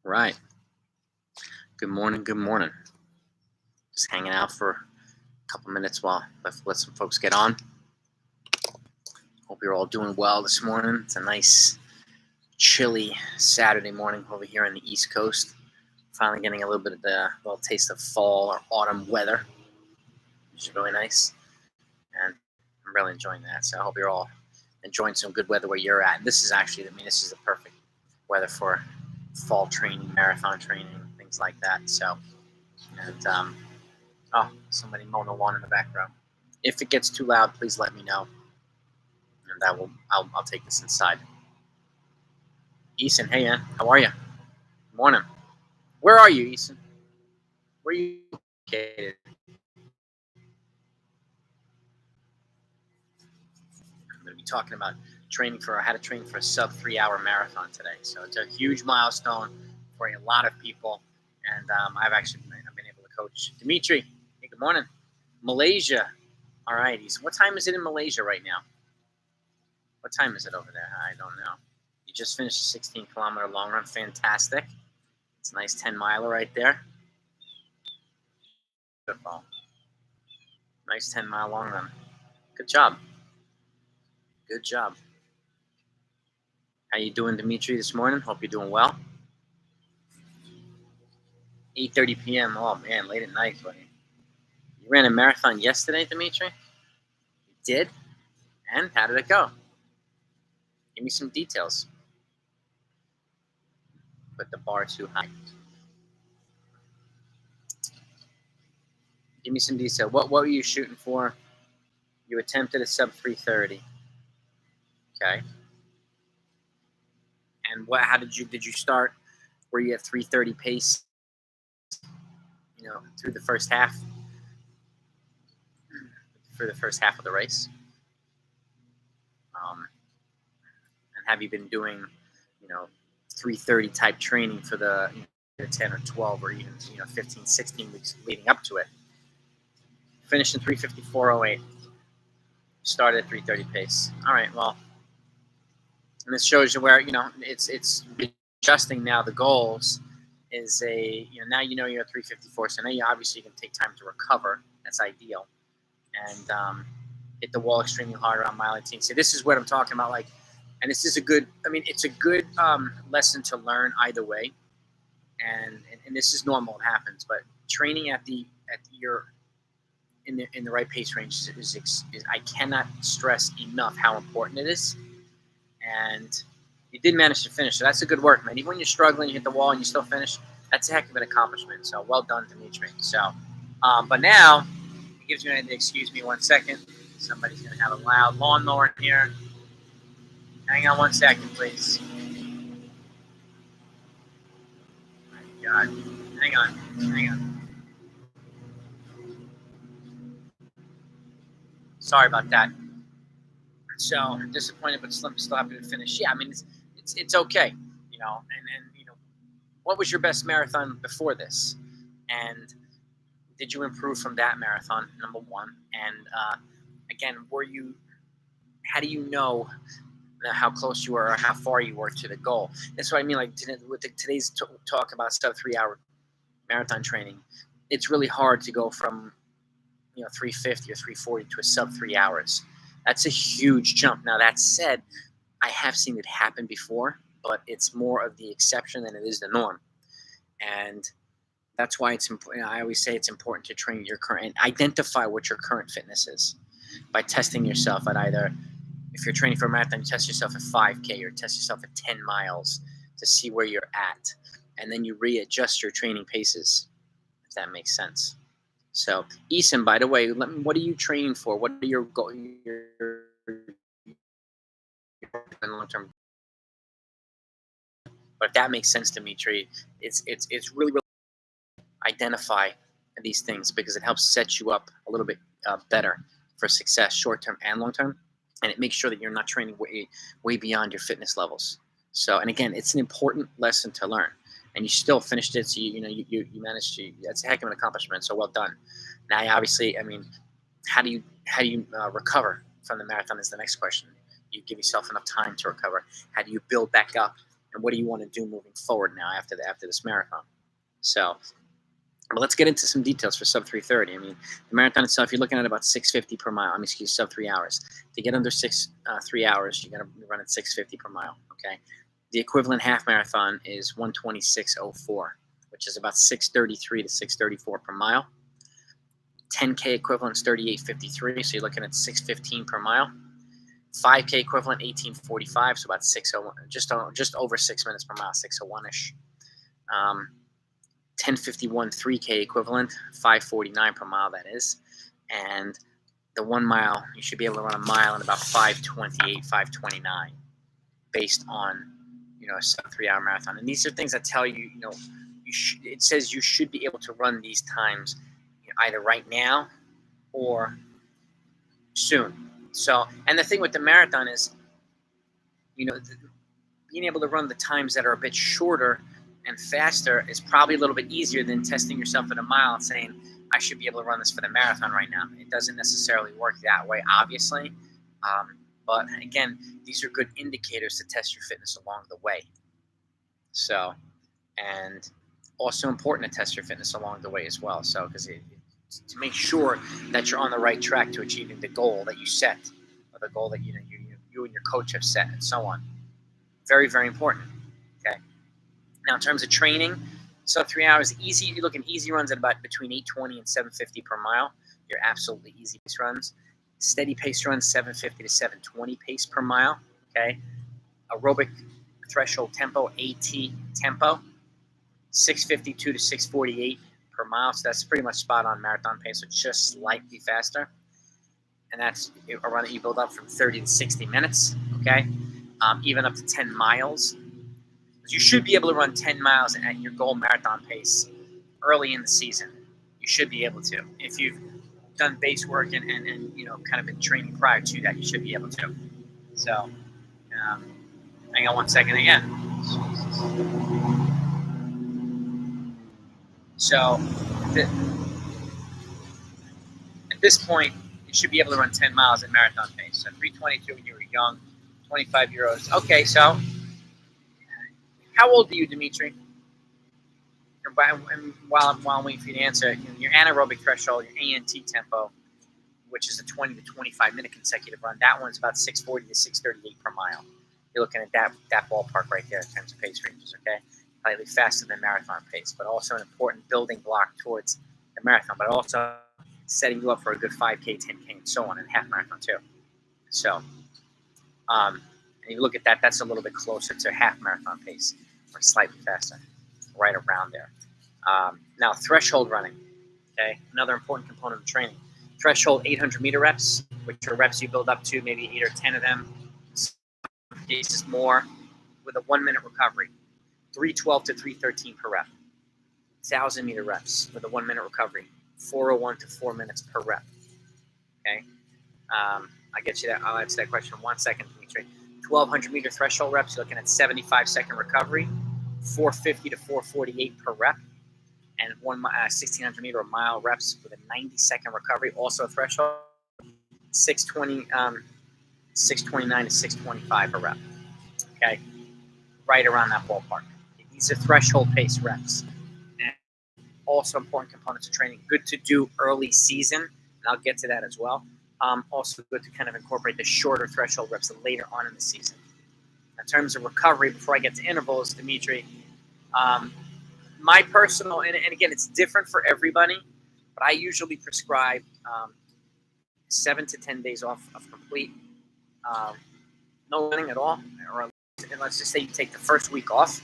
Right. Good morning. Good morning. Just hanging out for a couple minutes while let some folks get on. Hope you're all doing well this morning. It's a nice, chilly Saturday morning over here on the East Coast. Finally getting a little bit of the little taste of fall or autumn weather, which is really nice. And I'm really enjoying that. So I hope you're all enjoying some good weather where you're at. And this is actually, this is the perfect weather for fall training, marathon training, things like that. So, and oh, somebody mowing the lawn in the background. If it gets too loud, please let me know, and I'll take this inside. Eason, hey man, how are you? Good morning. Where are you, Eason? Where are you located? I'm going to be talking about how to train for a sub 3 hour marathon today. So it's a huge milestone for a lot of people, and I've been able to coach Dimitri. Hey, good morning. Malaysia. All right, Eason. What time is it in Malaysia right now? What time is it over there? I don't know. You just finished a 16-kilometer long run. Fantastic. It's a nice 10-miler right there. Beautiful. Nice 10-mile long run. Good job. Good job. How you doing, Dimitri, this morning? Hope you're doing well. 8:30 p.m. Oh, man, late at night, buddy. You ran a marathon yesterday, Dimitri? You did? And how did it go? Give me some details. Put the bar too high. Give me some detail. What were you shooting for? You attempted a sub 3:30. Okay. And how did you start? Were you at 3:30 pace? Through the first half. For the first half of the race. And have you been doing, 3:30 type training for the 10 or 12 or even 15, 16 weeks leading up to it? Finished in 3:54.08. Started at 3:30 pace. All right, well, and this shows you where it's adjusting now. The goals is now you're at 3:54, so now you obviously can take time to recover. That's ideal, and hit the wall extremely hard around mile 18. So this is what I'm talking about, and this is a good. It's a good lesson to learn either way, and this is normal. It happens, but training in the right pace range is I cannot stress enough how important it is. And you did manage to finish, so that's a good work, man. Even when you're struggling, you hit the wall and you still finish. That's a heck of an accomplishment. So well done, Dimitri. So, but now it gives you an idea. Excuse me 1 second. Somebody's gonna have a loud lawnmower in here. Hang on 1 second, please. Oh my God. Hang on. Sorry about that. So I'm disappointed, but still happy to finish. Yeah, it's okay, and what was your best marathon before this, and did you improve from that marathon? Number one, and again, how do you know how close you are or how far you were to the goal? That's what I mean. Like with today's talk about sub 3 hour marathon training, it's really hard to go from 350 or 340 to a sub 3 hours. That's a huge jump. Now, that said, I have seen it happen before, but it's more of the exception than it is the norm. And that's why it's important. I always say it's important to train your current, identify what your current fitness is by testing yourself at either, if you're training for a marathon, you test yourself at 5K or test yourself at 10 miles to see where you're at. And then you readjust your training paces, if that makes sense. So, Eason, by the way, what are you training for? What are your goals? Long-term. But if that makes sense, Dimitri, it's really, really identify these things because it helps set you up a little bit better for success, short-term and long-term, and it makes sure that you're not training way beyond your fitness levels. So, and again, it's an important lesson to learn. And you still finished it, so you managed to. That's a heck of an accomplishment. So well done. Now, obviously, how do you recover from the marathon is the next question. You give yourself enough time to recover. How do you build back up and what do you want to do moving forward now after this marathon. So, but let's get into some details for sub 3:30. I mean, the marathon itself, you're looking at about 6:50 per mile. Sub 3 hours. To get under 3 hours, you got to run at 6:50 per mile. Okay. The equivalent half marathon is 1:26:04, which is about 6:33 to 6:34 per mile. 10K equivalent is 38:53, so you're looking at 6:15 per mile. 5K equivalent 18:45, so about 6:01, just over 6 minutes per mile, 6:01ish. 10:51 3K equivalent, 5:49 per mile, that is. And the 1 mile, you should be able to run a mile in about 5:28, 5:29, based on a sub 3 hour marathon. And these are things that tell you, it says you should be able to run these times either right now or soon. So, and the thing with the marathon is, being able to run the times that are a bit shorter and faster is probably a little bit easier than testing yourself at a mile and saying, I should be able to run this for the marathon right now. It doesn't necessarily work that way, obviously. But again, these are good indicators to test your fitness along the way. So, and also important to test your fitness along the way as well. So, because to make sure that you're on the right track to achieving the goal that you set, or the goal that you and your coach have set, and so on. Very, very important. Okay. Now, in terms of training, sub 3 hours, easy. You're looking easy runs at about between 8:20 and 7:50 per mile. You're absolutely easy pace runs. Steady pace runs, 7:50 to 7:20 pace per mile. Okay. Aerobic threshold tempo, AT tempo, 6:52 to 6:48 per mile. So that's pretty much spot on marathon pace, so just slightly faster. And that's a run that you build up from 30 to 60 minutes. Okay. Even up to 10 miles. You should be able to run 10 miles at your goal marathon pace early in the season. You should be able to. If you've done base work and kind of been training prior to that, you should be able to. So, hang on one second again. So, at this point, you should be able to run 10 miles at marathon pace. So 3:22 when you were young, 25-year-olds. Okay, so how old are you, Dimitri? And while I'm waiting for you to answer, your anaerobic threshold, your ANT tempo, which is a 20 to 25 minute consecutive run, that one's about 6:40 to 6:38 per mile. You're looking at that ballpark right there in terms of pace ranges, okay? Slightly faster than marathon pace, but also an important building block towards the marathon, but also setting you up for a good 5K, 10K, and so on, and half marathon too. So, and you look at that, that's a little bit closer to half marathon pace, or slightly faster, right around there. Now, threshold running, okay? Another important component of training. Threshold 800 meter reps, which are reps you build up to, maybe 8 or 10 of them, some cases more, with a 1 minute recovery. 312 to 313 per rep. 1,000 meter reps with a 1 minute recovery. 401 to 4 minutes per rep. Okay? I'll answer that question in 1 second, Dimitri. 1,200 meter threshold reps, you're looking at 75-second recovery. 450 to 448 per rep. And 1,600 meter or mile reps with a 90-second recovery, also a threshold. 629 to 625 per rep. Okay? Right around that ballpark. These are threshold pace reps. And also important components of training. Good to do early season, and I'll get to that as well. Also good to kind of incorporate the shorter threshold reps later on in the season. In terms of recovery, before I get to intervals, Dimitri, my personal, and again, it's different for everybody, but I usually prescribe 7 to 10 days off of complete no running at all, or let's just say you take the first week off,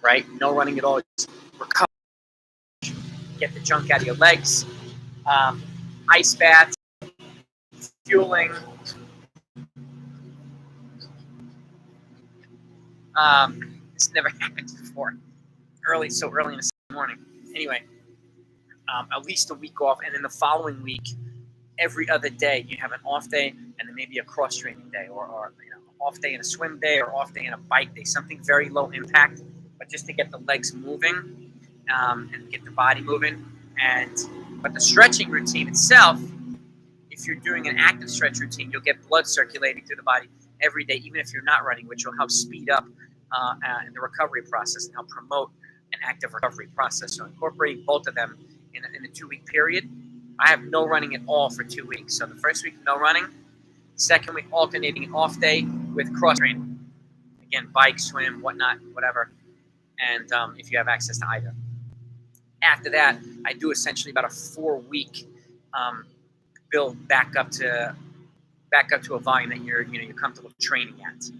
right? No running at all, just recover, get the junk out of your legs, ice baths, fueling. This never happened before. So early in the morning. Anyway, at least a week off, and then the following week, every other day, you have an off day, and then maybe a cross training day, or off day and a swim day, or off day and a bike day. Something very low impact, but just to get the legs moving, and get the body moving. But the stretching routine itself, if you're doing an active stretch routine, you'll get blood circulating through the body every day, even if you're not running, which will help speed up in the recovery process and help promote an active recovery process. So incorporating both of them in a 2-week period. I have no running at all for 2 weeks. So the first week, no running. Second week, alternating an off day with cross training. Again, bike, swim, whatnot, whatever. And if you have access to either. After that, I do essentially about a 4-week build back up to a volume that you're comfortable training at.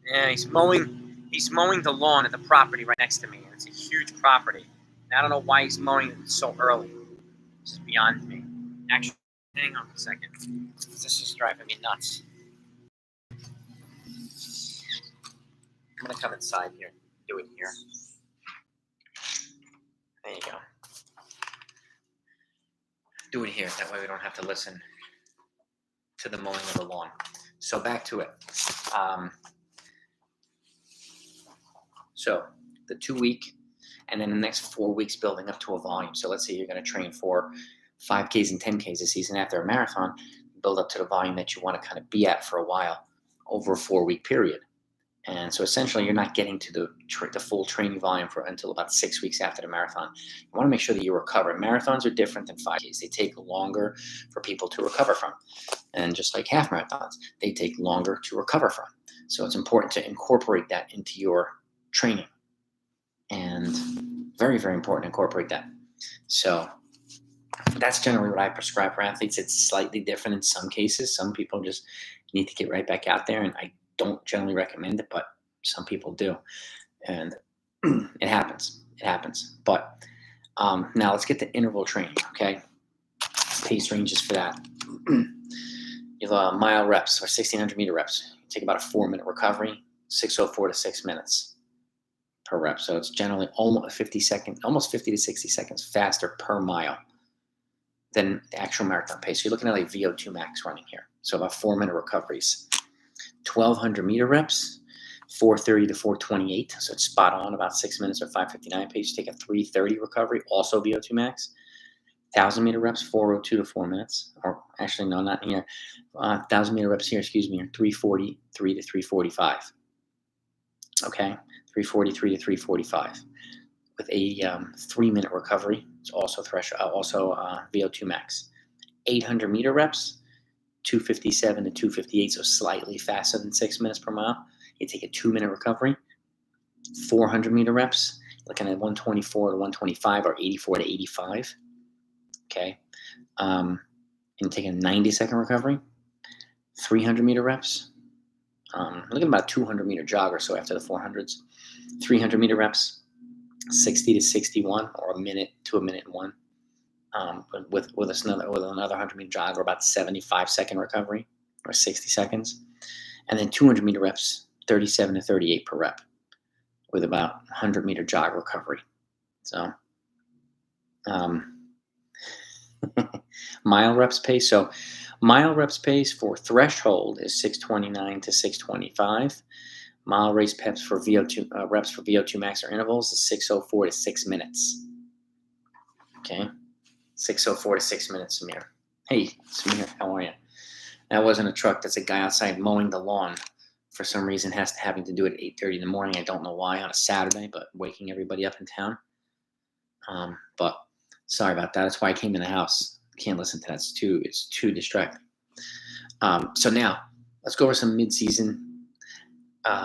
Yeah, he's mowing the lawn at the property right next to me. And it's a huge property. And I don't know why he's mowing it so early. This is beyond me. Actually, hang on a second. This is driving me nuts. I'm gonna come inside here. Do it here. There you go. Do it here. That way we don't have to listen to the mowing of the lawn. So back to it. So the 2-week, and then the next 4 weeks building up to a volume. So let's say you're going to train for 5Ks and 10Ks a season after a marathon, build up to the volume that you want to kind of be at for a while over a 4-week period. And so essentially you're not getting to the full training volume until about 6 weeks after the marathon. You want to make sure that you recover. Marathons are different than 5Ks. They take longer for people to recover from. And just like half marathons, they take longer to recover from. So it's important to incorporate that into your training. And very, very important to incorporate that. So that's generally what I prescribe for athletes. It's slightly different in some cases. Some people just need to get right back out there, and I don't generally recommend it, but some people do. And it happens. It happens. But now let's get to interval training, okay? Pace ranges for that. You have mile reps or 1,600 meter reps. You take about a 4-minute recovery, 6:04 to 6 minutes per rep. So it's generally almost 50 to 60 seconds faster per mile than the actual marathon pace. So you're looking at like VO2 max running here. So about 4-minute recoveries. 1,200 meter reps, 4:30 to 4:28. So it's spot on, about 6 minutes or 5:59 pace. Take a 3:30 recovery, also VO2 max. 1,000 meter reps, 4:02 to 4 minutes. Or actually, no, not here. 1,000 meter reps here, excuse me, are 3:43 to 3:45. Okay, 3:43 to 3:45 with a 3-minute recovery. It's also VO2 max. 800 meter reps, 2:57 to 2:58, so slightly faster than 6 minutes per mile. You take a 2-minute recovery. 400 meter reps, looking at 124 to 125 or 84 to 85. Okay, and take a 90-second recovery. 300 meter reps. Looking at about 200 meter jog or so after the 400s. 300 meter reps, 60 to 61 or a minute to a minute and 1. With another 100 meter jog or about 75-second recovery or 60 seconds. And then 200 meter reps, 37 to 38 per rep with about 100 meter jog recovery. So mile reps pace. So mile reps pace for threshold is 6:29 to 6:25. Mile race reps for VO2 max or intervals is 6:04 to 6 minutes. Okay, 6:04 to 6 minutes, Samir. Hey, Samir, how are you? That wasn't a truck. That's a guy outside mowing the lawn. For some reason, having to do it at 8:30 in the morning. I don't know why on a Saturday, but waking everybody up in town. But sorry about that. That's why I came in the house. Can't listen to that. It's too distracting. So now let's go over some mid-season,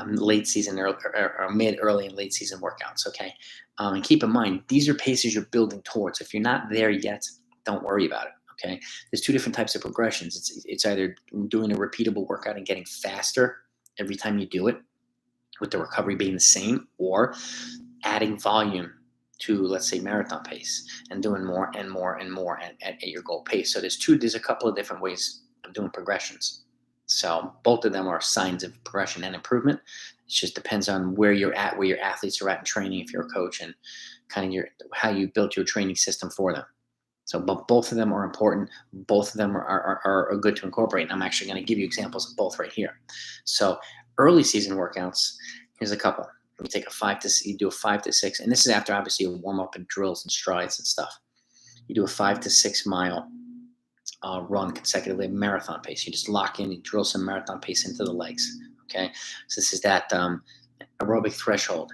late season, or mid, early, and late season workouts. Okay, and keep in mind these are paces you're building towards. If you're not there yet, don't worry about it. Okay, there's 2 different types of progressions. It's either doing a repeatable workout and getting faster every time you do it, with the recovery being the same, or adding volume to, let's say, marathon pace and doing more and more and more at your goal pace. So there's a couple of different ways of doing progressions. So both of them are signs of progression and improvement. It just depends on where you're at, where your athletes are at in training, if you're a coach, and kind of how you built your training system for them. So, but both of them are important. Both of them are good to incorporate. And I'm actually going to give you examples of both right here. So early season workouts, here's a couple. You take you do a 5 to 6, and this is after obviously you warm up and drills and strides and stuff. You do a 5 to 6 mile run consecutively, marathon pace. You just lock in, you drill some marathon pace into the legs. Okay, so this is that aerobic threshold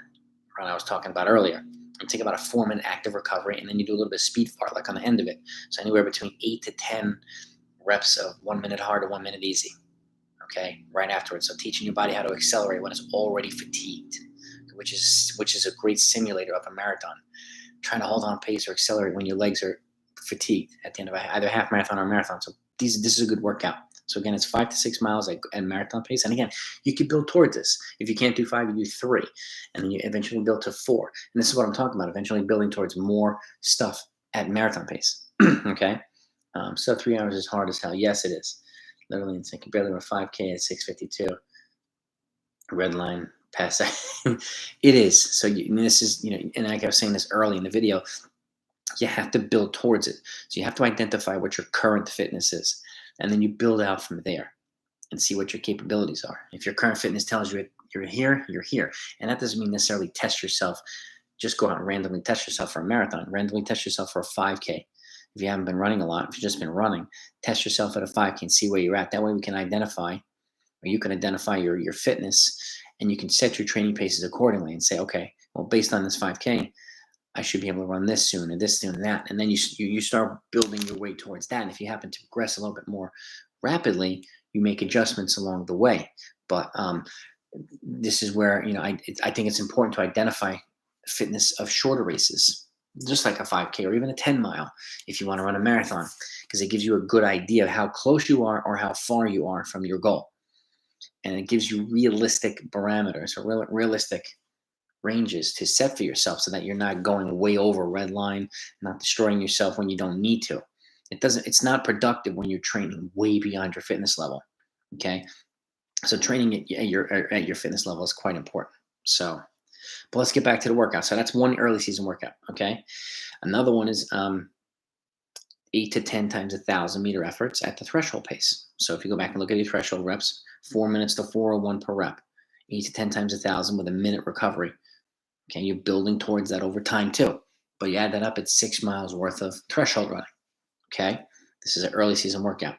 run I was talking about earlier. You take about a 4-minute active recovery, and then you do a little bit of speed fart, like on the end of it. So anywhere between 8 to 10 reps of 1 minute hard or 1 minute easy. Okay, right afterwards. So teaching your body how to accelerate when it's already fatigued, which is a great simulator of a marathon. Trying to hold on pace or accelerate when your legs are fatigued at the end of either half marathon or marathon. So this is a good workout. So again, it's 5 to 6 miles at marathon pace. And again, you could build towards this. If you can't do 5, you do 3. And then you eventually build to 4. And this is what I'm talking about, eventually building towards more stuff at marathon pace. Okay? So 3 hours is hard as hell. Yes, it is. Literally insane. You can barely run 5K at 6:52. Red line pass. It is. So this is, and like I was saying this early in the video, you have to build towards it. So you have to identify what your current fitness is. And then you build out from there and see what your capabilities are. If your current fitness tells you you're here, you're here. And that doesn't mean necessarily test yourself. Just go out and randomly test yourself for a marathon, randomly test yourself for a 5K. If you haven't been running a lot, if you've just been running, test yourself at a 5K and see where you're at. That way we can identify, or you can identify your fitness, and you can set your training paces accordingly and say, okay, well, based on this 5K, I should be able to run this soon and this soon and that. And then you start building your way towards that. And if you happen to progress a little bit more rapidly, you make adjustments along the way. But this is where, I think it's important to identify fitness of shorter races, just like a 5K or even a 10 mile if you want to run a marathon, because it gives you a good idea of how close you are or how far you are from your goal. And it gives you realistic parameters or realistic ranges to set for yourself so that you're not going way over red line, not destroying yourself when you don't need to. It's not productive when you're training way beyond your fitness level. Okay. So training at your fitness level is quite important. So, but let's get back to the workout. So that's one early season workout. Okay. Another one is 8 to 10 times 1,000 meter efforts at the threshold pace. So if you go back and look at your threshold reps, 4 minutes to 401 per rep, 8 to 10 times 1,000 with a minute recovery. Okay, you're building towards that over time too. But you add that up, it's 6 miles worth of threshold running. Okay, this is an early season workout.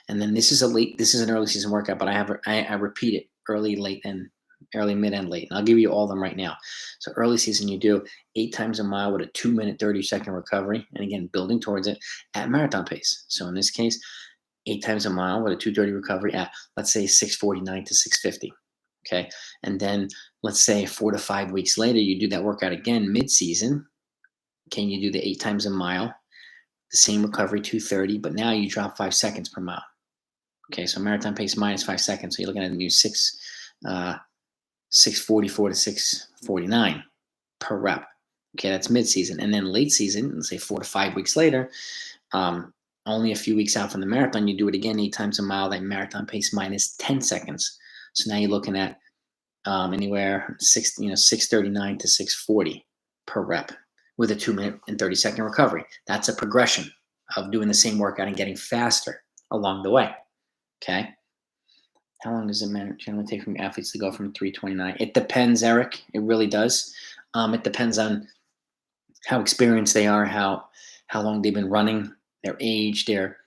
And then this is an early season workout, but I repeat it early, late, and early, mid, and late. And I'll give you all of them right now. So early season, you do 8 times a mile with a 2-minute, 30-second recovery. And again, building towards it at marathon pace. So in this case, 8 times a mile with a 2:30 recovery at, let's say, 6:49 to 6:50. Okay. And then let's say 4 to 5 weeks later, you do that workout again mid-season. Can you do the 8 times a mile, the same recovery, 2:30, but now you drop 5 seconds per mile. Okay, so marathon pace minus 5 seconds. So you're looking at a new 6:44 to 6:49 per rep. Okay, that's mid-season. And then late season, let's say 4 to 5 weeks later, only a few weeks out from the marathon, you do it again 8 times a mile, that marathon pace minus 10 seconds. So now you're looking at anywhere 6:39 to 6:40 per rep with a 2-minute and 30-second recovery. That's a progression of doing the same workout and getting faster along the way. Okay. How long does it generally take from athletes to go from 3:29? It depends, Eric. It really does. It depends on how experienced they are, how long they've been running, their age, their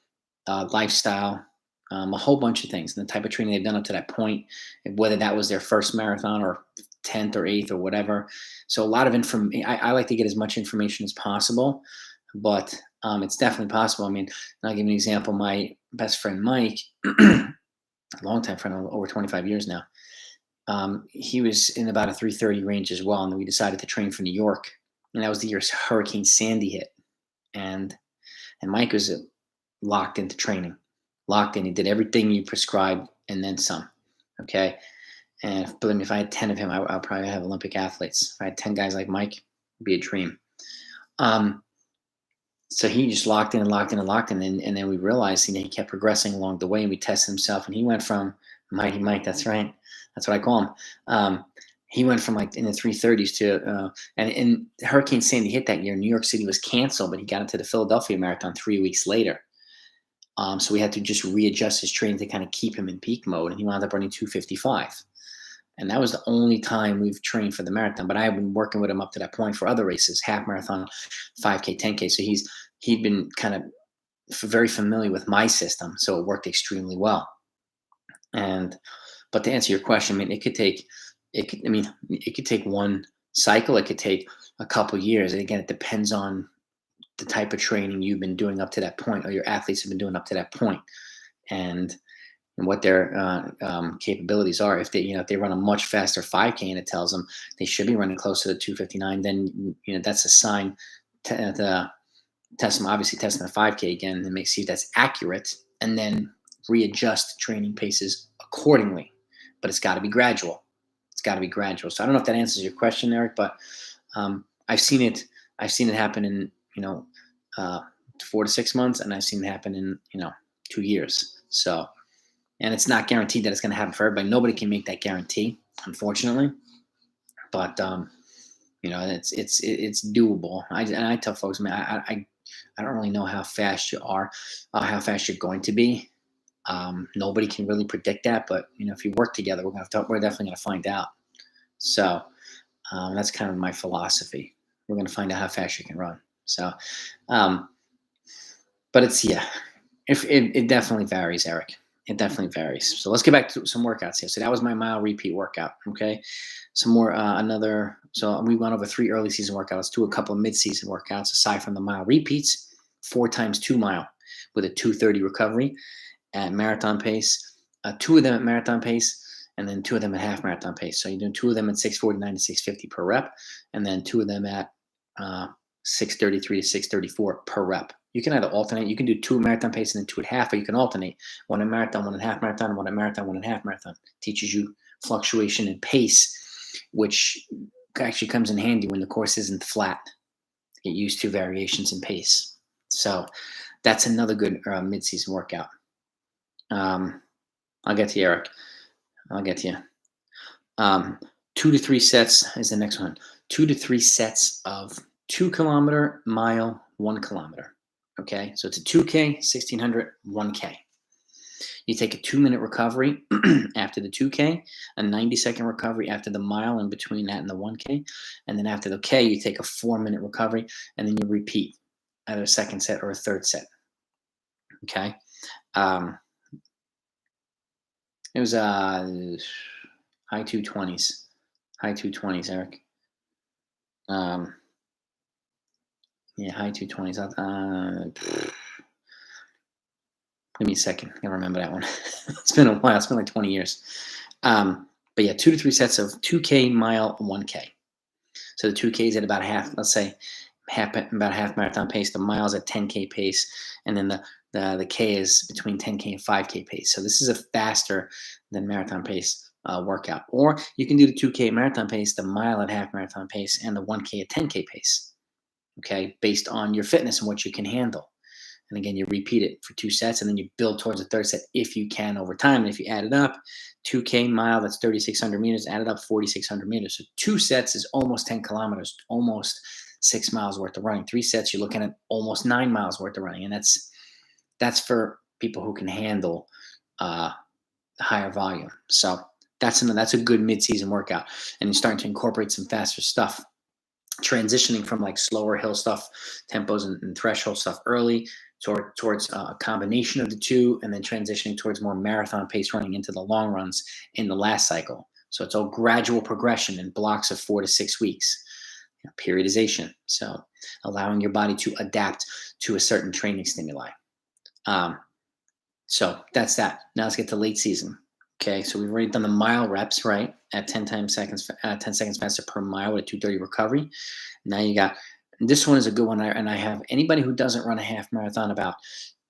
lifestyle, a whole bunch of things, and the type of training they've done up to that point, and whether that was their first marathon or 10th or 8th or whatever. So a lot of information. I like to get as much information as possible, but it's definitely possible. I mean, I'll give you an example. My best friend Mike, a longtime friend, over 25 years now, he was in about a 3:30 range as well, and then we decided to train for New York, and that was the year Hurricane Sandy hit, and Mike was locked into training, locked in. He did everything you prescribed and then some. Okay. And believe me, if I had 10 of him, I'll probably have Olympic athletes. If I had 10 guys like Mike, it'd be a dream. So he just locked in and locked in and locked in. And then we realized, he kept progressing along the way, and we tested himself, and he went from Mighty Mike. That's right. That's what I call him. He went from like in the 3:30s to, and Hurricane Sandy hit that year. New York City was canceled, but he got into the Philadelphia Marathon 3 weeks later. So we had to just readjust his training to kind of keep him in peak mode, and he wound up running 2:55. And that was the only time we've trained for the marathon. But I have been working with him up to that point for other races, half marathon, 5K, 10K. So he'd been kind of very familiar with my system, so it worked extremely well. And But to answer your question, I mean, it could take one cycle. It could take a couple years. And again, it depends on the type of training you've been doing up to that point, or your athletes have been doing up to that point, and what their capabilities are. If they, if they run a much faster 5K and it tells them they should be running closer to 2:59, then that's a sign to test them. Obviously, test them at 5K again and make see if that's accurate, and then readjust training paces accordingly. But it's got to be gradual. It's got to be gradual. So I don't know if that answers your question, Eric, but I've seen it. I've seen it happen in 4 to 6 months, and I've seen it happen in 2 years. So, and it's not guaranteed that it's going to happen for everybody. Nobody can make that guarantee, unfortunately. But it's doable. I tell folks, man, I don't really know how fast you are, how fast you're going to be. Nobody can really predict that, but if you work together, we're definitely going to find out. So that's kind of my philosophy. We're going to find out how fast you can run. So, but it definitely varies, Eric. It definitely varies. So let's get back to some workouts here. So that was my mile repeat workout. Okay. Some more, so we went over 3 early season workouts, a couple of mid-season workouts, aside from the mile repeats, 4 times 2 mile with a 2:30 recovery at marathon pace, 2 of them at marathon pace, and then 2 of them at half marathon pace. So you're doing 2 of them at 6:49 to 6:50 per rep, and then 2 of them at 6:33 to 6:34 per rep. You can either alternate. You can do 2 at marathon pace and then 2 at half, or you can alternate 1 at marathon, 1 at half marathon, 1 at marathon, 1 at half marathon. Teaches you fluctuation in pace, which actually comes in handy when the course isn't flat. Get used to variations in pace. So that's another good mid-season workout. I'll get to you, Eric. I'll get to you. 2 to 3 sets is the next one. 2 to 3 sets of 2 kilometer, mile, 1 kilometer. Okay, so it's a 2K, 1600, 1K. You take a 2-minute recovery after the 2K, a 90-second recovery after the mile, in between that and the 1K. And then after the K, you take a 4-minute recovery, and then you repeat either a second set or a third set. Okay. It was high 220s. High 220s, Eric. Yeah, high 220s. Give me a second. I can't remember that one. It's been a while. It's been like 20 years. But yeah, 2 to 3 sets of 2K, mile, 1K. So the 2K is at about half, let's say, about half marathon pace. The mile's at 10K pace. And then the K is between 10K and 5K pace. So this is a faster than marathon pace workout. Or you can do the 2K marathon pace, the mile at half marathon pace, and the 1K at 10K pace. Okay, based on your fitness and what you can handle. And again, you repeat it for 2 sets, and then you build towards a third set if you can over time. And if you add it up, 2K mile, that's 3,600 meters, add it up, 4,600 meters. So 2 sets is almost 10 kilometers, almost 6 miles worth of running. 3 sets, you're looking at almost 9 miles worth of running. And that's for people who can handle the higher volume. So that's a good mid-season workout. And you're starting to incorporate some faster stuff. Transitioning from like slower hill stuff, tempos and threshold stuff early towards a combination of the two, and then transitioning towards more marathon pace running into the long runs in the last cycle. So it's all gradual progression in blocks of 4 to 6 weeks. Periodization. So allowing your body to adapt to a certain training stimuli. So that's that. Now let's get to late season. Okay, so we've already done the mile reps, right? At 10 seconds faster per mile with a 2:30 recovery. Now you got, this one is a good one. And I have anybody who doesn't run a half marathon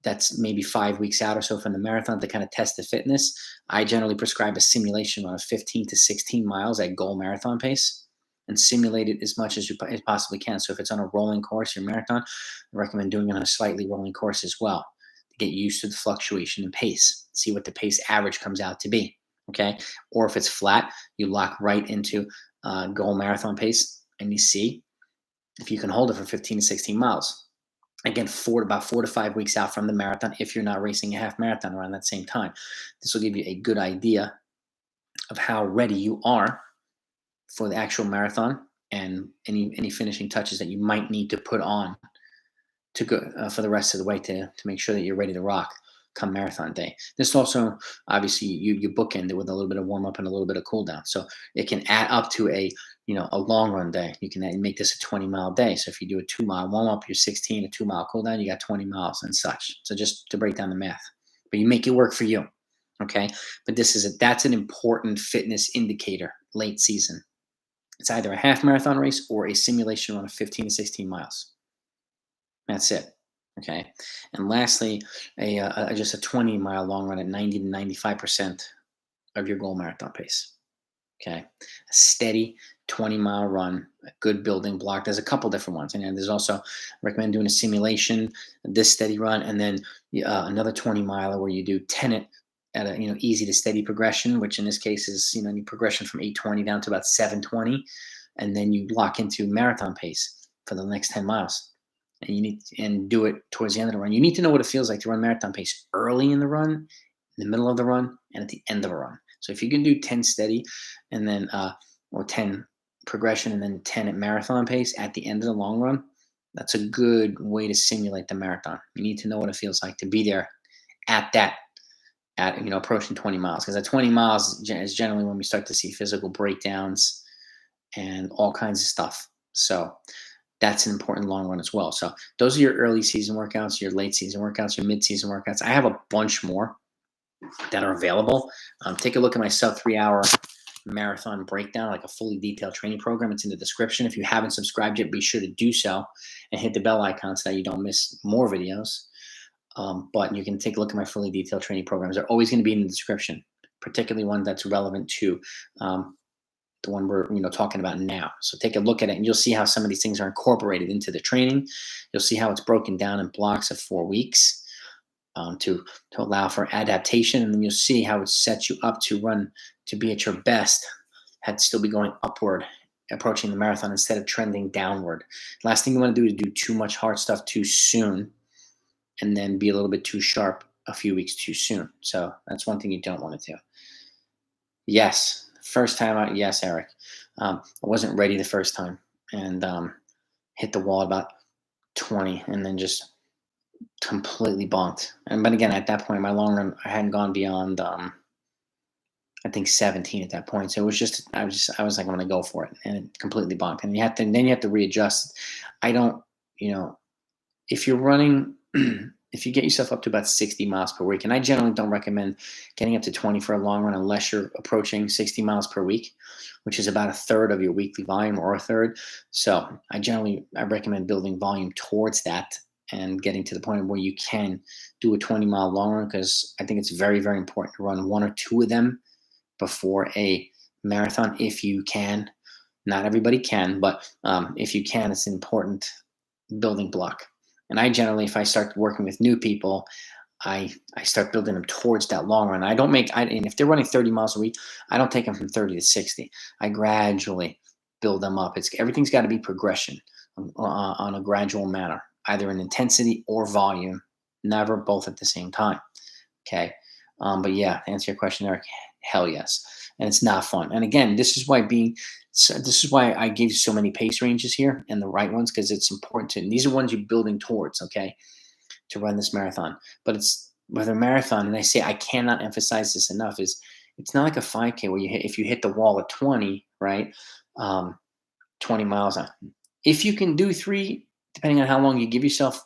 that's maybe 5 weeks out or so from the marathon to kind of test the fitness. I generally prescribe a simulation run of 15 to 16 miles at goal marathon pace and simulate it as much as you possibly can. So if it's on a rolling course, your marathon, I recommend doing it on a slightly rolling course as well. Get used to the fluctuation in pace, see what the pace average comes out to be, okay? Or if it's flat, you lock right into goal marathon pace, and you see if you can hold it for 15 to 16 miles. Again, about 4 to 5 weeks out from the marathon, if you're not racing a half marathon around that same time. This will give you a good idea of how ready you are for the actual marathon and any finishing touches that you might need to put on to go for the rest of the way to make sure that you're ready to rock. come marathon day. This also, obviously, you bookend it with a little bit of warm up and a little bit of cool down. So it can add up to a long run day. You can make this a 20-mile day. So if you do a 2-mile warm up, you're 16, a 2-mile cool down, you got 20 miles and such. So just to break down the math, but you make it work for you. Okay. But that's an important fitness indicator late season. It's either a half marathon race or a simulation run of 15 to 16 miles. That's it. Okay. And lastly, just a 20-mile long run at 90 to 95% of your goal marathon pace. Okay. A steady 20-mile run, a good building block. There's a couple different ones. And there's also, I recommend doing a simulation, this steady run, and then another 20-miler where you do 10 at a easy to steady progression, which in this case is you progression from 820 down to about 720, and then you lock into marathon pace for the next 10 miles. And do it towards the end of the run. You need to know what it feels like to run marathon pace early in the run, in the middle of the run, and at the end of a run. So if you can do 10 steady and then or 10 progression and then 10 at marathon pace at the end of the long run, that's a good way to simulate the marathon. You need to know what it feels like to be there at approaching 20 miles, because at 20 miles is generally when we start to see physical breakdowns and all kinds of stuff. So that's an important long run as well. So those are your early season workouts, your late season workouts, your mid season workouts. I have a bunch more that are available. Take a look at my sub 3-hour marathon breakdown, like a fully detailed training program. It's in the description. If you haven't subscribed yet, be sure to do so and hit the bell icon so that you don't miss more videos. But you can take a look at my fully detailed training programs. They're always going to be in the description, particularly one that's relevant to the one we're talking about now. So take a look at it, and you'll see how some of these things are incorporated into the training. You'll see how it's broken down in blocks of 4 weeks to allow for adaptation, and then you'll see how it sets you up to be at your best, had still be going upward, approaching the marathon instead of trending downward. Last thing you want to do is do too much hard stuff too soon, and then be a little bit too sharp a few weeks too soon. So that's one thing you don't want to do. Yes, first time out. Yes, Eric. I wasn't ready the first time and hit the wall about 20 and then just completely bonked. But again, at that point, my long run, I hadn't gone beyond, I think 17 at that point. So it was just, I was like, I'm going to go for it, and it completely bonked. And then you have to readjust. I don't, if you're running, if you get yourself up to about 60 miles per week, and I generally don't recommend getting up to 20 for a long run unless you're approaching 60 miles per week, which is about a third of your weekly volume or a third. So I recommend building volume towards that and getting to the point where you can do a 20-mile long run, because I think it's very, very important to run 1 or 2 of them before a marathon if you can. Not everybody can, but if you can, it's an important building block. And I generally, if I start working with new people, I start building them towards that long run. And if they're running 30 miles a week, I don't take them from 30 to 60. I gradually build them up. Everything's got to be progression on a gradual manner, either in intensity or volume, never both at the same time. Okay. But yeah, to answer your question, Eric, hell yes. And it's not fun. And again, this is why I gave you so many pace ranges here and the right ones, because it's important and these are ones you're building towards, okay, to run this marathon. But it's with a marathon, and I cannot emphasize this enough, is it's not like a 5K where if you hit the wall at 20, right? 20 miles on. If you can do 3, depending on how long you give yourself,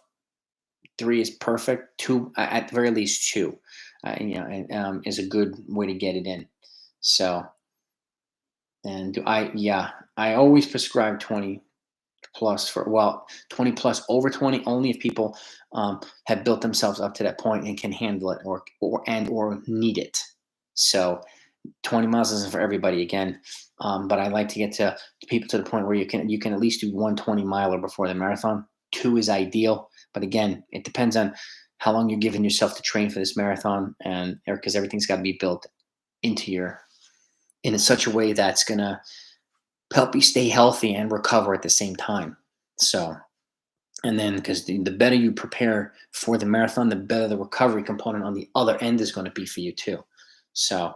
3 is perfect. 2, at the very least 2, is a good way to get it in. So, and I always prescribe 20 plus 20 plus over 20 only if people have built themselves up to that point and can handle it or need it. So 20 miles isn't for everybody again, but I like to get to people to the point where you can at least do 120 miler before the marathon. 2 is ideal, but again, it depends on how long you're giving yourself to train for this marathon, and because everything's got to be built in such a way that's going to help you stay healthy and recover at the same time. So, and then because the better you prepare for the marathon, the better the recovery component on the other end is going to be for you too. So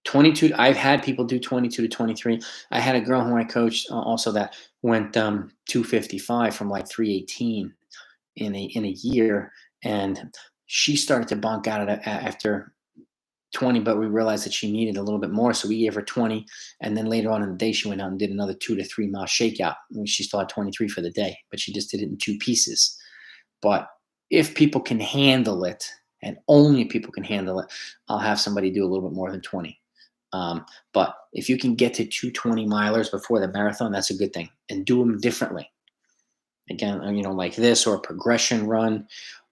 22, I've had people do 22 to 23. I had a girl who I coached also that went 255 from like 318 in a year. And She started to bonk out after 20, but we realized that she needed a little bit more. So we gave her 20. And then later on in the day, she went out and did another 2 to 3 mile shakeout. She still had 23 for the day, but she just did it in 2 pieces. But if people can handle it, and only people can handle it, I'll have somebody do a little bit more than 20. But if you can get to 2 20 milers before the marathon, that's a good thing. And do them differently. Again, like this, or a progression run,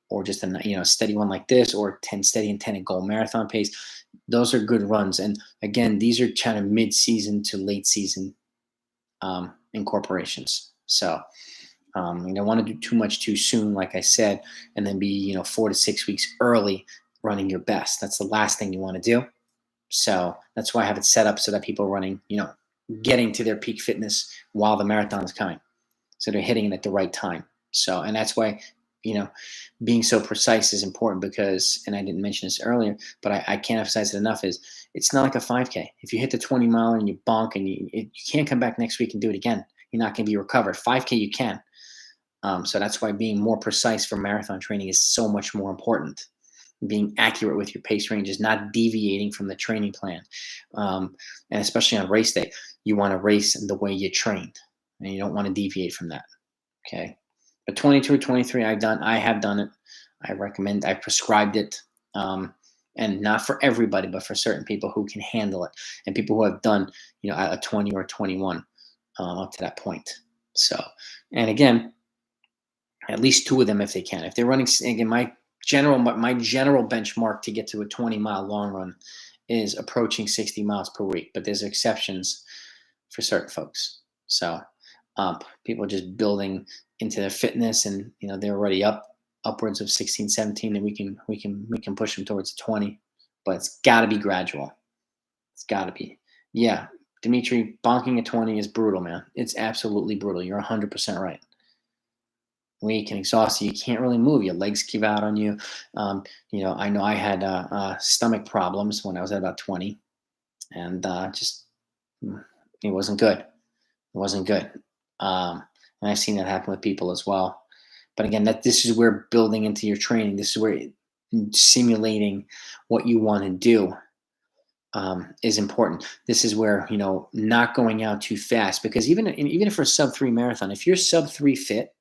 or just a steady one like this, or 10 steady and 10 at goal marathon pace. Those are good runs. And again, these are kind of mid-season to late season incorporations. So you don't want to do too much too soon, like I said, and then be 4 to 6 weeks early running your best. That's the last thing you want to do. So that's why I have it set up so that people are running, getting to their peak fitness while the marathon is coming. So they're hitting it at the right time. So, and that's why, being so precise is important, because, and I didn't mention this earlier, but I can't emphasize it enough, is it's not like a 5K. If you hit the 20 mile and you bonk and you can't come back next week and do it again, you're not going to be recovered. 5K you can. So that's why being more precise for marathon training is so much more important. Being accurate with your pace ranges, not deviating from the training plan. And especially on race day, you want to race the way you trained, and you don't want to deviate from that. Okay. But 22, 23, I have done it. I've prescribed it. And not for everybody, but for certain people who can handle it, and people who have done, a 20 or a 21 up to that point. So, and again, at least 2 of them if they can. If they're running, again, my general benchmark to get to a 20-mile long run is approaching 60 miles per week, but there's exceptions for certain folks. So people are just building into their fitness, and they're already upwards of 16, 17, and we can push them towards 20, but it's got to be gradual. It's got to be. Yeah, Dimitri, bonking at 20 is brutal, man. It's absolutely brutal. You're 100% right. Weak and exhausted, you can't really move. Your legs give out on you. I know I had stomach problems when I was at about 20, and it wasn't good. It wasn't good. And I've seen that happen with people as well. But again, this is where building into your training. This is where simulating what you want to do is important. This is where not going out too fast, because even for a sub-3 marathon, if you're sub-3 fit,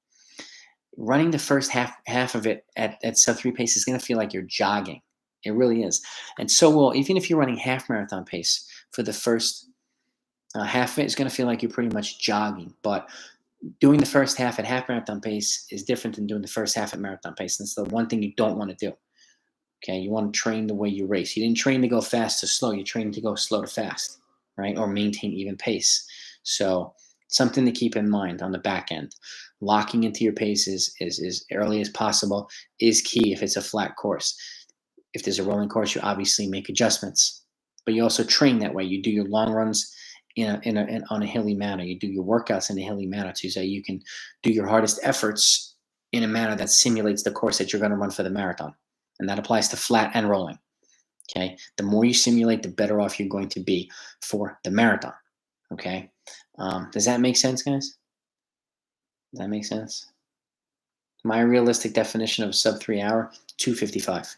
running the first half of it at sub-3 pace is going to feel like you're jogging. It really is. And so will, even if you're running half marathon pace for the first half of it, it's going to feel like you're pretty much jogging. But doing the first half at half marathon pace is different than doing the first half at marathon pace. That's the one thing you don't want to do. Okay, you want to train the way you race. You didn't train to go fast to slow. You trained to go slow to fast, right? Or maintain even pace. So something to keep in mind on the back end. Locking into your pace is as early as possible is key if it's a flat course. If there's a rolling course, you obviously make adjustments, but you also train that way. You do your long runs on a hilly manner. You do your workouts in a hilly manner too, so you can do your hardest efforts in a manner that simulates the course that you're going to run for the marathon. And that applies to flat and rolling. Okay. The more you simulate, the better off you're going to be for the marathon. Okay. Does that make sense, guys? Does that make sense? My realistic definition of sub-3 hour, 2:55.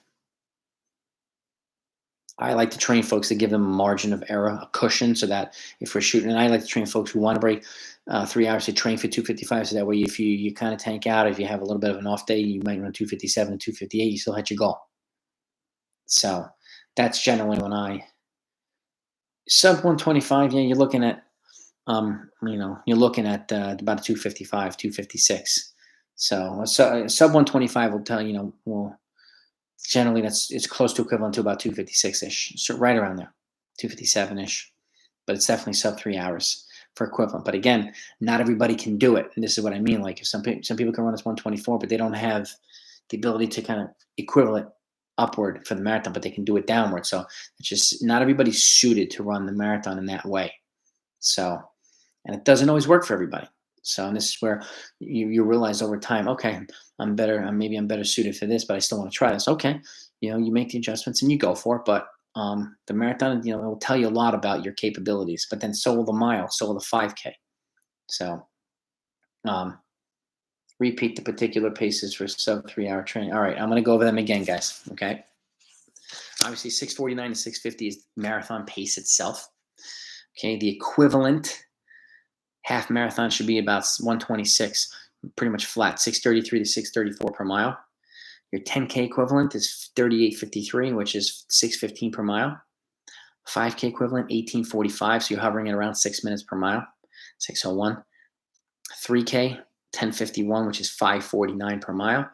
I like to train folks to give them a margin of error, a cushion, so that if we're shooting, and I like to train folks who want to break 3 hours to train for 2:55, so that way if you kind of tank out, if you have a little bit of an off day, you might run 2:57 and 2:58, you still hit your goal. So that's generally when sub 125, yeah, you're looking at about a 2:55, 2:56. So sub 125 will tell generally it's close to equivalent to about 2:56-ish, so right around there, 2:57-ish. But it's definitely sub 3 hours for equivalent. But again, not everybody can do it, and this is what I mean. Like if some people can run as 124, but they don't have the ability to kind of equivalent upward for the marathon, but they can do it downward. So it's just not everybody's suited to run the marathon in that way. So, and it doesn't always work for everybody. So, and this is where you realize over time, okay, maybe I'm better suited for this, but I still want to try this. Okay. You make the adjustments and you go for it. But the marathon, it will tell you a lot about your capabilities, but then so will the mile, so will the 5K. So Repeat the particular paces for sub 3 hour training. All right, I'm going to go over them again, guys. Okay. Obviously, 6:49 to 6:50 is marathon pace itself. Okay. The equivalent half marathon should be about 126, pretty much flat, 6:33 to 6:34 per mile. Your 10K equivalent is 38:53, which is 6:15 per mile. 5K equivalent, 18:45, so you're hovering at around 6 minutes per mile, 6:01. 3K, 10:51, which is 5:49 per mile.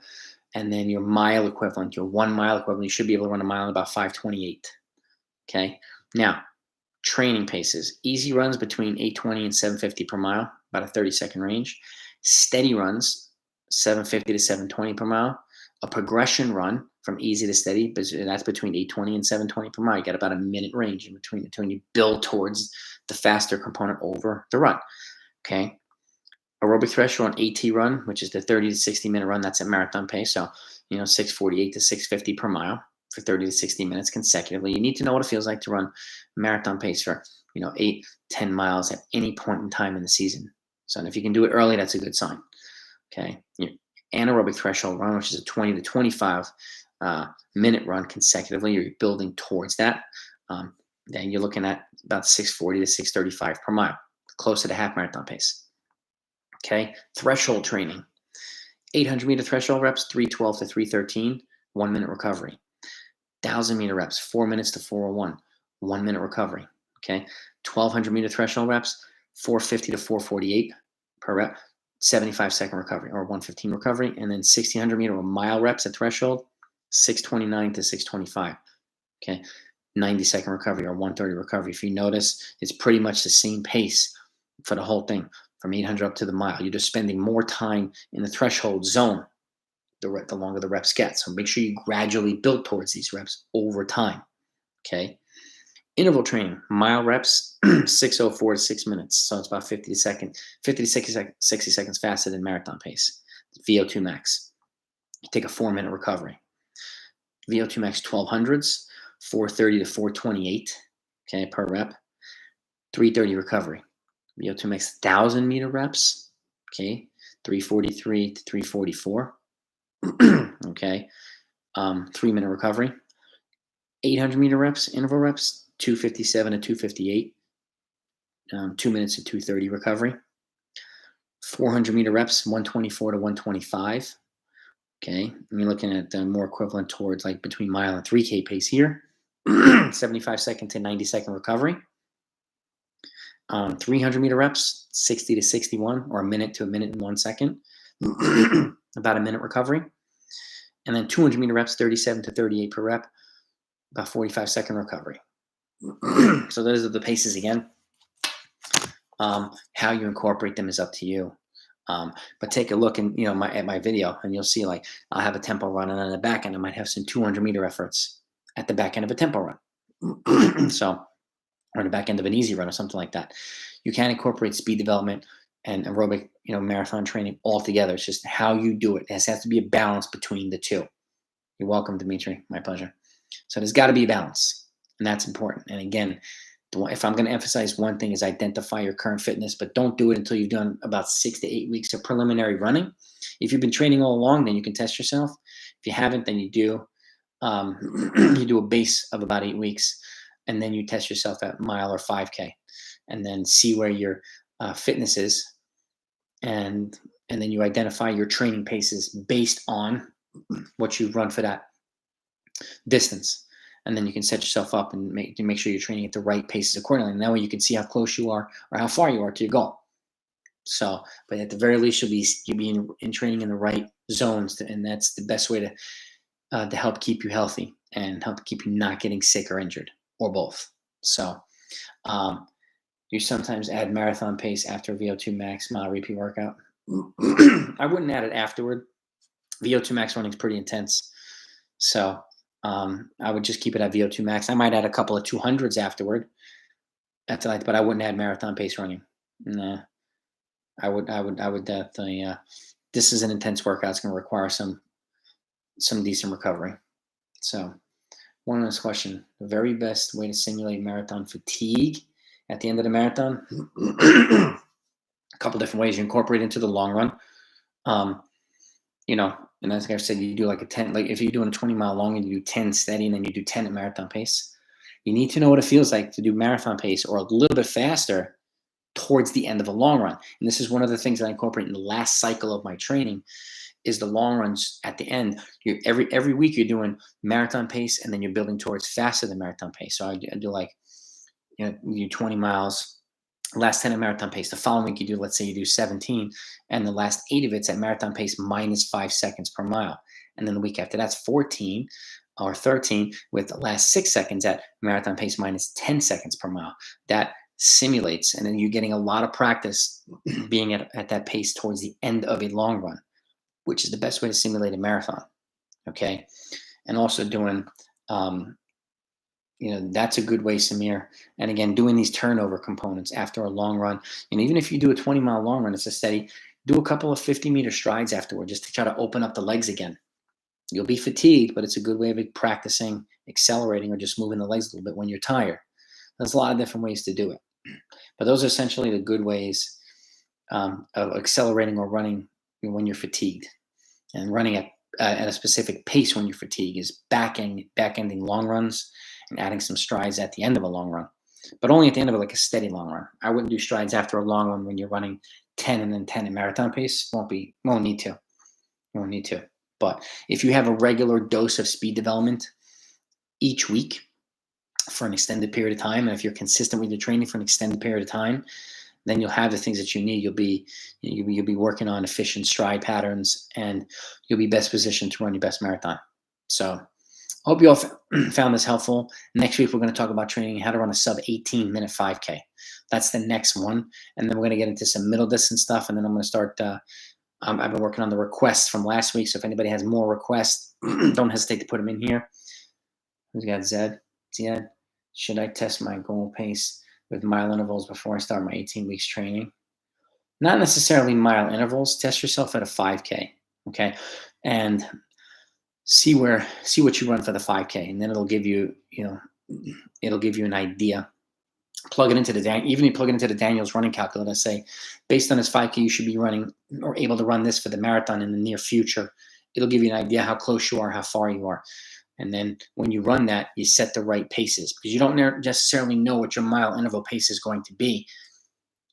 And then your mile equivalent, your 1 mile equivalent, you should be able to run a mile in about 5:28. Okay. Now, training paces. Easy runs between 8:20 and 7:50 per mile, about a 30-second range. Steady runs, 7:50 to 7:20 per mile. A progression run from easy to steady, that's between 8:20 and 7:20 per mile. You got about a minute range in between the two, and you build towards the faster component over the run. Okay. Aerobic threshold on AT run, which is the 30 to 60 minute run, that's at marathon pace. So, 6:48 to 6:50 per mile for 30 to 60 minutes consecutively. You need to know what it feels like to run marathon pace for, 8, 10 miles at any point in time in the season. So if you can do it early, that's a good sign. Okay. Your anaerobic threshold run, which is a 20 to 25 minute run consecutively, you're building towards that. Then you're looking at about 6:40 to 6:35 per mile, close to the half marathon pace. Okay, threshold training. 800-meter threshold reps, 312 to 313, 1 minute recovery. 1,000-meter reps, 4 minutes to 401, 1 minute recovery. Okay, 1,200-meter threshold reps, 450 to 448 per rep, 75-second recovery or 115 recovery. And then 1,600-meter or mile reps at threshold, 629 to 625. Okay, 90-second recovery or 130 recovery. If you notice, it's pretty much the same pace for the whole thing. From 800 up to the mile, you're just spending more time in the threshold zone the longer the reps get. So make sure you gradually build towards these reps over time. Okay. Interval training, mile reps, 6:04 to 6 minutes. So it's about 50 to 60 seconds faster than marathon pace. VO2 max. You take a 4-minute recovery. VO2 max 1200s, 430 to 428, okay, per rep. 330 recovery. VO2 max 1,000-meter reps, okay, 343 to 344, okay, 3-minute recovery. 800-meter reps, interval reps, 257 to 258, 2 minutes to 230 recovery. 400-meter reps, 124 to 125, okay, and you're looking at more equivalent towards like between mile and 3K pace here. 75-second to 90-second recovery. 300-meter reps, 60 to 61, or a minute to a minute and 1 second, about a minute recovery. And then 200-meter reps, 37 to 38 per rep, about 45-second recovery. So those are the paces again. How you incorporate them is up to you. But take a look at my video, and you'll see like I'll have a tempo run, and on the back end I might have some 200-meter efforts at the back end of a tempo run. So, or the back end of an easy run or something like that. You can incorporate speed development and aerobic, marathon training all together. It's just how you do it. There has to be a balance between the two. You're welcome, Dimitri. My pleasure. So there's got to be a balance, and that's important. And again, if I'm going to emphasize one thing is identify your current fitness, but don't do it until you've done about 6 to 8 weeks of preliminary running. If you've been training all along, then you can test yourself. If you haven't, then you do you do a base of about 8 weeks, and then you test yourself at mile or 5K, and then see where your fitness is, and then you identify your training paces based on what you've run for that distance. And then you can set yourself up and make sure you're training at the right paces accordingly. And that way you can see how close you are or how far you are to your goal. So, but at the very least, you'll be in training in the right zones, and that's the best way to help keep you healthy and help keep you not getting sick or injured, or both. So, you sometimes add marathon pace after VO2 max mile repeat workout. I wouldn't add it afterward. VO2 max running is pretty intense, so I would just keep it at VO2 max. I might add a couple of 200s afterward, but I wouldn't add marathon pace running. Nah, I would definitely. This is an intense workout. It's going to require some decent recovery. So, one last question: the very best way to simulate marathon fatigue at the end of the marathon? A couple different ways you incorporate into the long run. you know, and as I said, you do like a 10, like if you're doing a 20-mile long and you do 10 steady and then you do 10 at marathon pace, you need to know what it feels like to do marathon pace or a little bit faster towards the end of a long run. And this is one of the things that I incorporate in the last cycle of my training is the long runs at the end. Every week you're doing marathon pace and then you're building towards faster than marathon pace. So I do like, you do 20 miles, last 10 at marathon pace. The following week you do, let's say you do 17, and the last 8 of it's at marathon pace minus 5 seconds per mile. And then the week after that's 14 or 13 with the last 6 seconds at marathon pace minus 10 seconds per mile. That simulates, and then you're getting a lot of practice being at that pace towards the end of a long run, which is the best way to simulate a marathon. Okay. And also doing, that's a good way, Samir. And again, doing these turnover components after a long run. And even if you do a 20-mile long run, it's a steady, do a couple of 50-meter strides afterward just to try to open up the legs again. You'll be fatigued, but it's a good way of practicing accelerating or just moving the legs a little bit when you're tired. There's a lot of different ways to do it. But those are essentially the good ways of accelerating or running when you're fatigued. And running at a specific pace when you're fatigued is back-ending long runs and adding some strides at the end of a long run, but only at the end of it, like a steady long run. I wouldn't do strides after a long run when you're running 10 and then 10 at marathon pace. Won't need to. But if you have a regular dose of speed development each week for an extended period of time, and if you're consistent with your training for an extended period of time, then you'll have the things that you need. You'll be working on efficient stride patterns, and you'll be best positioned to run your best marathon. So I hope you all found this helpful. Next week, we're going to talk about training how to run a sub 18-minute 5K. That's the next one. And then we're going to get into some middle distance stuff. And then I'm going to start, I've been working on the requests from last week. So if anybody has more requests, don't hesitate to put them in here. Who's got Zed? Should I test my goal pace with mile intervals before I start my 18 weeks training? Not necessarily mile intervals. Test yourself at a 5K, okay? And see what you run for the 5K, and then it'll give you, an idea. Plug it into even you plug it into the Daniels running calculator. Say, based on this 5K, you should be running or able to run this for the marathon in the near future. It'll give you an idea how close you are, how far you are. And then when you run that, you set the right paces, because you don't necessarily know what your mile interval pace is going to be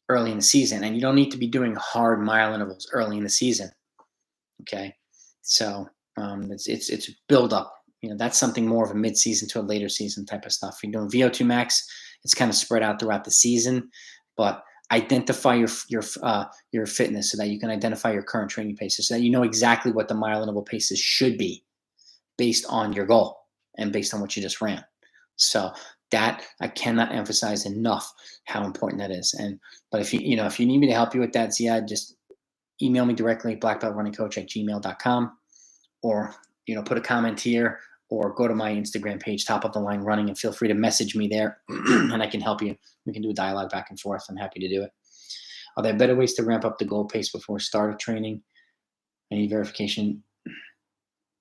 early in the season. And you don't need to be doing hard mile intervals early in the season. Okay. So it's build up. That's something more of a mid-season to a later season type of stuff. You're doing VO2 max, it's kind of spread out throughout the season, but identify your fitness so that you can identify your current training paces, so that you know exactly what the mile interval paces should be based on your goal and based on what you just ran. So that I cannot emphasize enough how important that is. But if you need me to help you with that, Ziad, just email me directly, blackbeltrunning@gmail.com, or put a comment here, or go to my Instagram page, Top of the Line Running, and feel free to message me there, and I can help you. We can do a dialogue back and forth. I'm happy to do it. Are there better ways to ramp up the goal pace before start of training? Any verification?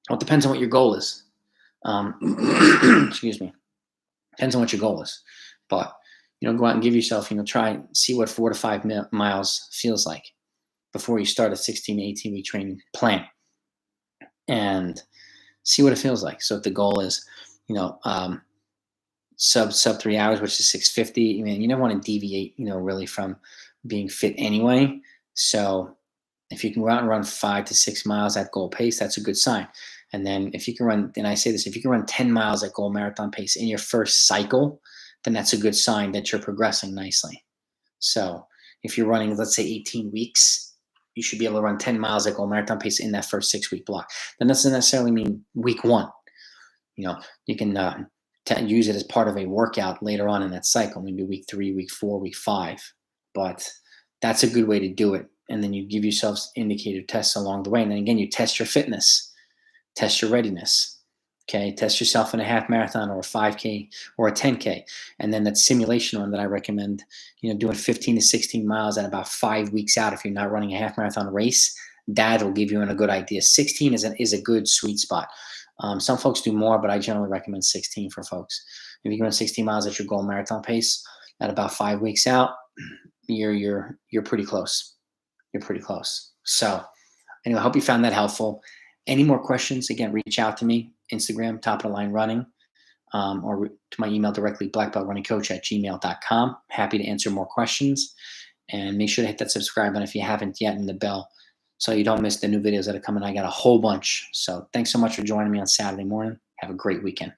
Well, it depends on what your goal is. Excuse me. Depends on what your goal is. But go out and give yourself, try see what 4 to 5 miles feels like before you start a 16 to 18 week training plan, and see what it feels like. So if the goal is, sub 3 hours, which is 6:50, you don't want to deviate, really from being fit anyway. So if you can go out and run 5 to 6 miles at goal pace, that's a good sign. And then if you can run, and I say this, if you can run 10 miles at goal marathon pace in your first cycle, then that's a good sign that you're progressing nicely. So if you're running, let's say 18 weeks, you should be able to run 10 miles at goal marathon pace in that first 6-week block. That doesn't necessarily mean week 1. You can use it as part of a workout later on in that cycle, maybe week 3, week 4, week 5. But that's a good way to do it. And then you give yourselves indicator tests along the way. And then again, you test your fitness, test your readiness. Okay, test yourself in a half marathon or a 5K or a 10K. And then that simulation run that I recommend, doing 15 to 16 miles at about 5 weeks out if you're not running a half marathon race, that'll give you a good idea. 16 is a good sweet spot. Some folks do more, but I generally recommend 16 for folks. If you can run 16 miles at your goal marathon pace at about 5 weeks out, you're pretty close. You're pretty close. So Anyway, I hope you found that helpful. Any more questions, again, reach out to me, Instagram, Top of the Line Running, or to my email directly, blackbeltrunningcoach@gmail.com. Happy to answer more questions. And make sure to hit that subscribe button if you haven't yet, and the bell, so you don't miss the new videos that are coming. I got a whole bunch. So thanks so much for joining me on Saturday morning. Have a great weekend.